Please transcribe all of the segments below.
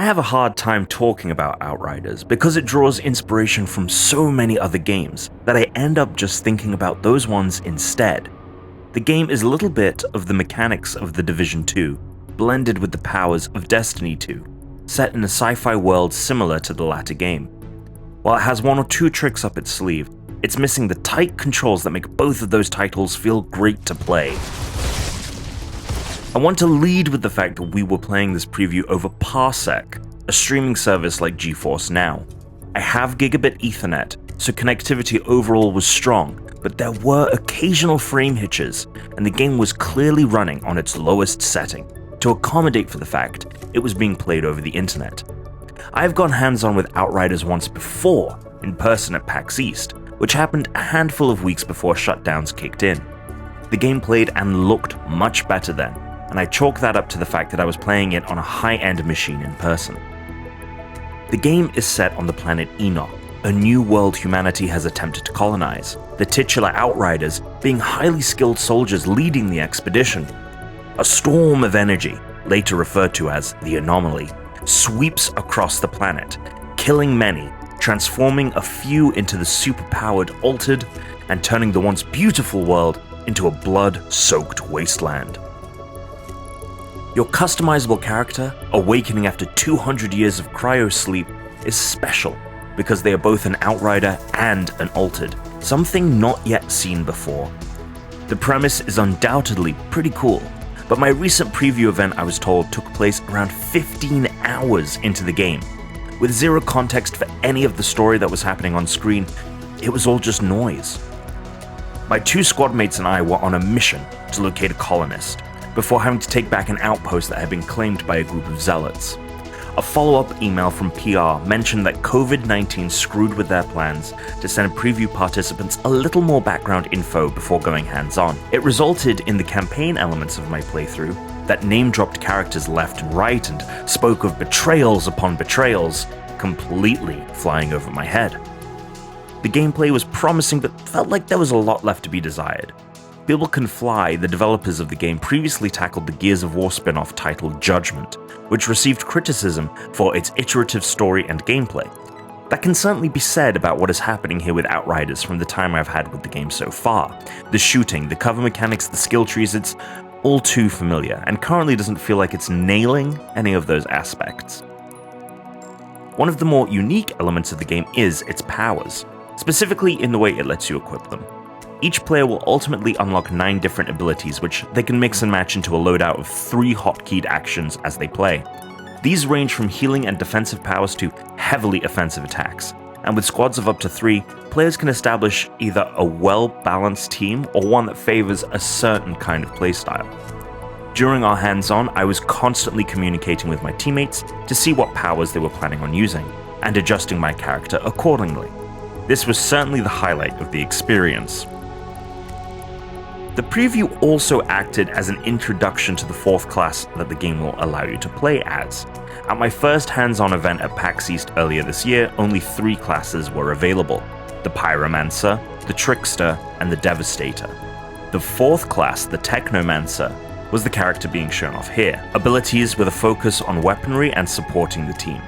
I have a hard time talking about Outriders because it draws inspiration from so many other games that I end up just thinking about those ones instead. The game is a little bit of the mechanics of The Division 2, blended with the powers of Destiny 2, set in a sci-fi world similar to the latter game. While it has one or two tricks up its sleeve, it's missing the tight controls that make both of those titles feel great to play. I want to lead with the fact that we were playing this preview over Parsec, a streaming service like GeForce Now. I have gigabit Ethernet, so connectivity overall was strong, but there were occasional frame hitches, and the game was clearly running on its lowest setting, to accommodate for the fact it was being played over the internet. I've gone hands-on with Outriders once before, in person at PAX East, which happened a handful of weeks before shutdowns kicked in. The game played and looked much better then, and I chalk that up to the fact that I was playing it on a high-end machine in person. The game is set on the planet Enoch, a new world humanity has attempted to colonize, the titular Outriders being highly skilled soldiers leading the expedition. A storm of energy, later referred to as the Anomaly, sweeps across the planet, killing many, transforming a few into the superpowered Altered, and turning the once beautiful world into a blood-soaked wasteland. Your customizable character, awakening after 200 years of cryosleep, is special because they are both an Outrider and an Altered, something not yet seen before. The premise is undoubtedly pretty cool, but my recent preview event, I was told, took place around 15 hours into the game. With zero context for any of the story that was happening on screen, it was all just noise. My two squad mates and I were on a mission to locate a colonist, before having to take back an outpost that had been claimed by a group of zealots. A follow-up email from PR mentioned that COVID-19 screwed with their plans to send preview participants a little more background info before going hands-on. It resulted in the campaign elements of my playthrough that name-dropped characters left and right and spoke of betrayals upon betrayals, completely flying over my head. The gameplay was promising but felt like there was a lot left to be desired. People Can Fly, the developers of the game, previously tackled the Gears of War spin-off titled Judgment, which received criticism for its iterative story and gameplay. That can certainly be said about what is happening here with Outriders from the time I've had with the game so far. The shooting, the cover mechanics, the skill trees, it's all too familiar, and currently doesn't feel like it's nailing any of those aspects. One of the more unique elements of the game is its powers, specifically in the way it lets you equip them. Each player will ultimately unlock 9 different abilities, which they can mix and match into a loadout of 3 hotkeyed actions as they play. These range from healing and defensive powers to heavily offensive attacks, and with squads of up to 3, players can establish either a well-balanced team or one that favors a certain kind of playstyle. During our hands-on, I was constantly communicating with my teammates to see what powers they were planning on using, and adjusting my character accordingly. This was certainly the highlight of the experience. The preview also acted as an introduction to the 4th class that the game will allow you to play as. At my first hands-on event at PAX East earlier this year, only 3 classes were available: the Pyromancer, the Trickster, and the Devastator. The 4th class, the Technomancer, was the character being shown off here, abilities with a focus on weaponry and supporting the team.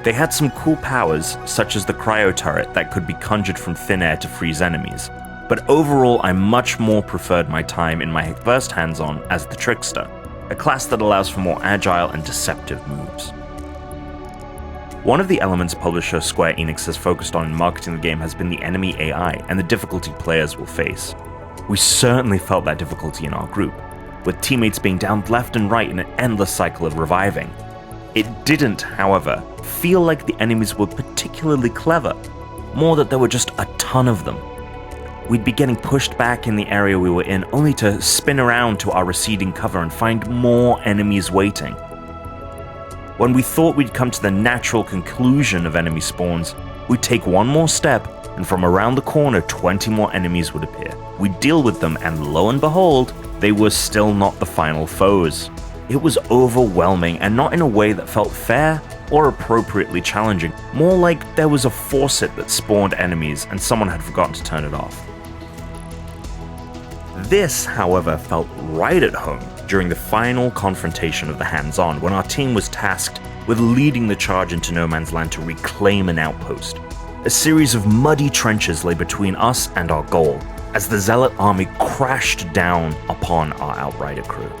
They had some cool powers, such as the cryo turret that could be conjured from thin air to freeze enemies, but overall I much more preferred my time in my first hands-on as the Trickster, a class that allows for more agile and deceptive moves. One of the elements publisher Square Enix has focused on in marketing the game has been the enemy AI and the difficulty players will face. We certainly felt that difficulty in our group, with teammates being downed left and right in an endless cycle of reviving. It didn't, however, feel like the enemies were particularly clever, more that there were just a ton of them. We'd be getting pushed back in the area we were in, only to spin around to our receding cover and find more enemies waiting. When we thought we'd come to the natural conclusion of enemy spawns, we'd take one more step, and from around the corner 20 more enemies would appear. We'd deal with them, and lo and behold, they were still not the final foes. It was overwhelming, and not in a way that felt fair or appropriately challenging, more like there was a faucet that spawned enemies and someone had forgotten to turn it off. This, however, felt right at home during the final confrontation of the hands-on, when our team was tasked with leading the charge into no man's land to reclaim an outpost. A series of muddy trenches lay between us and our goal, as the Zealot army crashed down upon our Outrider crew.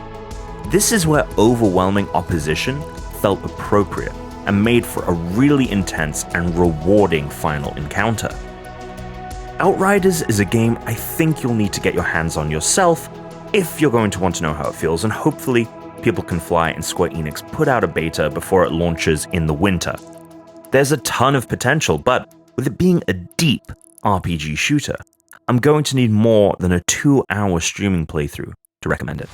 This is where overwhelming opposition felt appropriate and made for a really intense and rewarding final encounter. Outriders is a game I think you'll need to get your hands on yourself if you're going to want to know how it feels, and hopefully People Can Fly and Square Enix put out a beta before it launches in the winter. There's a ton of potential, but with it being a deep RPG shooter, I'm going to need more than a 2-hour streaming playthrough to recommend it.